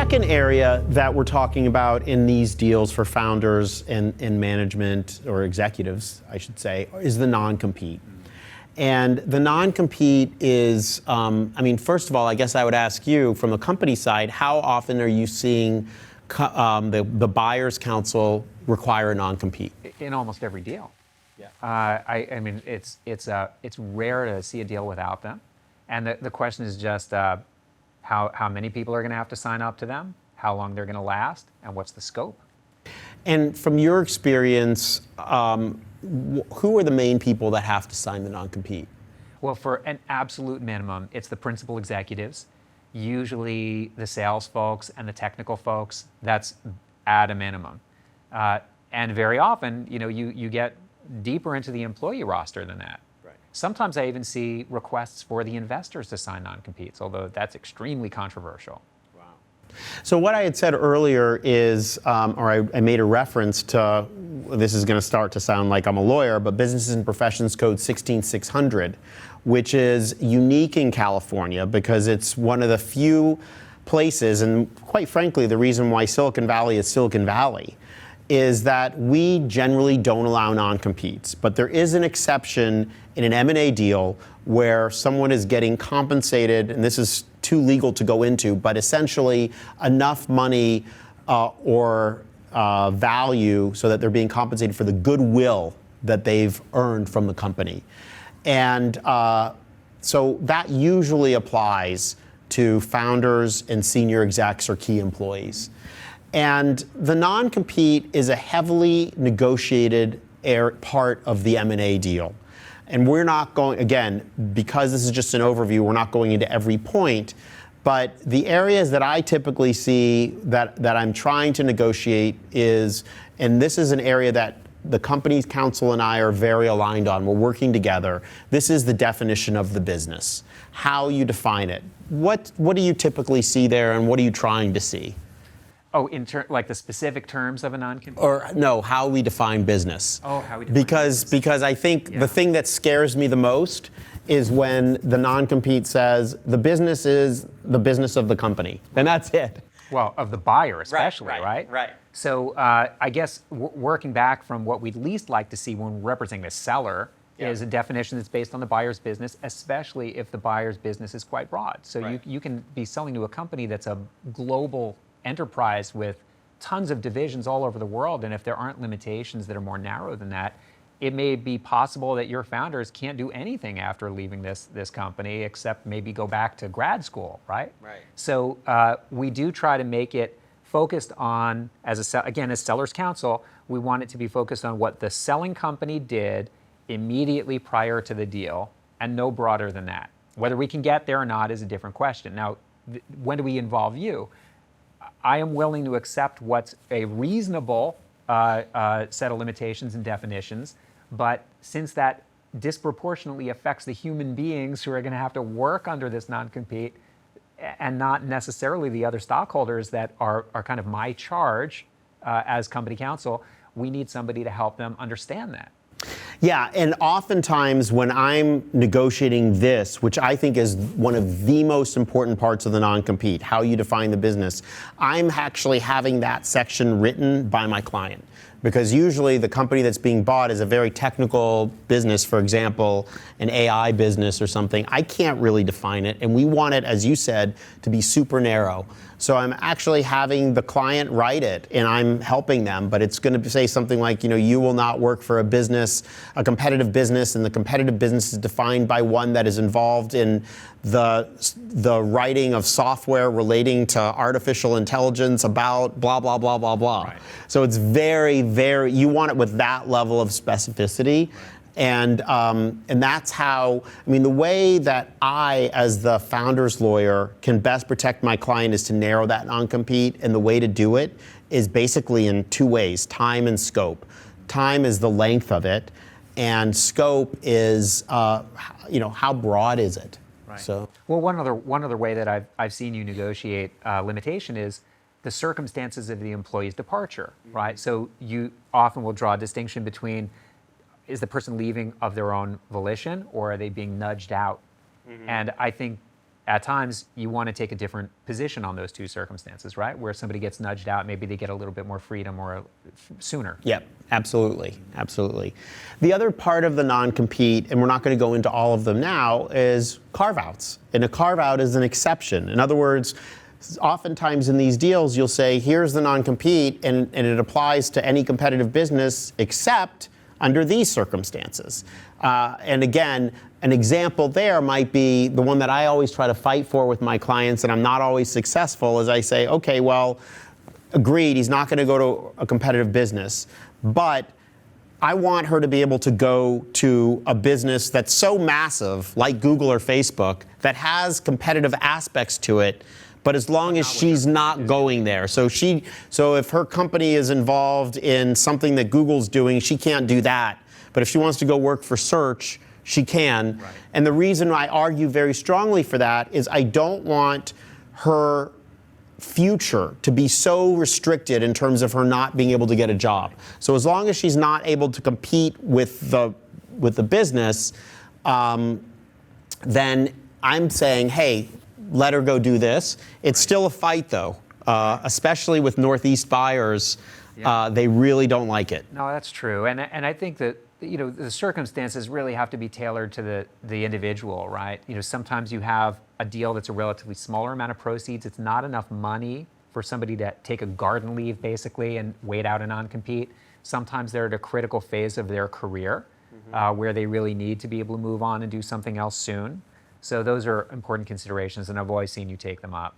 second area that we're talking about in these deals for founders and management, or executives, I should say, is the non-compete. And the non-compete is, first of all, I guess I would ask you from the company side, how often are you seeing the buyer's counsel require a non-compete? In almost every deal. Yeah. It's rare to see a deal without them. And the question is just how many people are going to have to sign up to them, how long they're going to last, and what's the scope. And from your experience, who are the main people that have to sign the non-compete? Well, for an absolute minimum, it's the principal executives, usually the sales folks and the technical folks. That's at a minimum. And very often, you get deeper into the employee roster than that. Right. Sometimes I even see requests for the investors to sign non-competes, although that's extremely controversial. Wow. So what I had said earlier is, I made a reference to, this is going to start to sound like I'm a lawyer, but Businesses and Professions Code 16600, which is unique in California because it's one of the few places, and quite frankly, the reason why Silicon Valley is Silicon Valley, is that we generally don't allow non-competes. But there is an exception in an M&A deal where someone is getting compensated, and this is too legal to go into, but essentially enough money or value so that they're being compensated for the goodwill that they've earned from the company. And so that usually applies to founders and senior execs or key employees. And the non-compete is a heavily negotiated part of the M&A deal. And we're not going, again, because this is just an overview, we're not going into every point, but the areas that I typically see that I'm trying to negotiate is, and this is an area that the company's counsel and I are very aligned on, we're working together, this is the definition of the business, how you define it. What do you typically see there, and what are you trying to see? Oh, like the specific terms of a non-compete? Or no, how we define business. Oh, how we define business. Because I think the thing that scares me the most is when the non-compete says the business is the business of the company, and that's it. Well, of the buyer especially, right? Right. So I guess working back from what we'd least like to see when representing the seller is a definition that's based on the buyer's business, especially if the buyer's business is quite broad. So you can be selling to a company that's a global enterprise with tons of divisions all over the world, and if there aren't limitations that are more narrow than that, it may be possible that your founders can't do anything after leaving this company except maybe go back to grad school, right? Right. So we do try to make it focused on, as seller's counsel, we want it to be focused on what the selling company did immediately prior to the deal, and no broader than that. Whether we can get there or not is a different question. Now, when do we involve you? I am willing to accept what's a reasonable set of limitations and definitions, but since that disproportionately affects the human beings who are going to have to work under this non-compete, and not necessarily the other stockholders that are kind of my charge as company counsel, we need somebody to help them understand that. Yeah, and oftentimes when I'm negotiating this, which I think is one of the most important parts of the non-compete, how you define the business, I'm actually having that section written by my client. Because usually the company that's being bought is a very technical business, for example, an AI business or something. I can't really define it, and we want it, as you said, to be super narrow. So I'm actually having the client write it, and I'm helping them, but it's going to say something like, you will not work for a business, a competitive business, and the competitive business is defined by one that is involved in the writing of software relating to artificial intelligence about blah, blah, blah, blah, blah. Right. So it's very, very, you want it with that level of specificity. And that's how, the way that I, as the founder's lawyer, can best protect my client is to narrow that non-compete, and the way to do it is basically in two ways, time and scope. Time is the length of it, and scope is, how broad is it? Right. So, well, one other way that I've seen you negotiate limitation is the circumstances of the employee's departure, right? So you often will draw a distinction between, is the person leaving of their own volition, or are they being nudged out? And I think at times you want to take a different position on those two circumstances, right? Where somebody gets nudged out, maybe they get a little bit more freedom or sooner. Yep, absolutely, absolutely. The other part of the non-compete, and we're not going to go into all of them now, is carve-outs. And a carve-out is an exception. In other words, oftentimes in these deals, you'll say, here's the non-compete, and it applies to any competitive business except under these circumstances. And again, an example there might be the one that I always try to fight for with my clients, and I'm not always successful, is I say, okay, well, agreed, he's not going to go to a competitive business, but I want her to be able to go to a business that's so massive, like Google or Facebook, that has competitive aspects to it, but as long as she's not going there. So if her company is involved in something that Google's doing, she can't do that. But if she wants to go work for search, she can. Right. And the reason I argue very strongly for that is I don't want her future to be so restricted in terms of her not being able to get a job. So as long as she's not able to compete with the business, then I'm saying, hey, let her go do this. It's still a fight, though, especially with Northeast buyers. Yeah. They really don't like it. No, that's true. And I think that the circumstances really have to be tailored to the individual, right? Sometimes you have a deal that's a relatively smaller amount of proceeds. It's not enough money for somebody to take a garden leave, basically, and wait out a non-compete. Sometimes they're at a critical phase of their career where they really need to be able to move on and do something else soon. So those are important considerations, and I've always seen you take them up.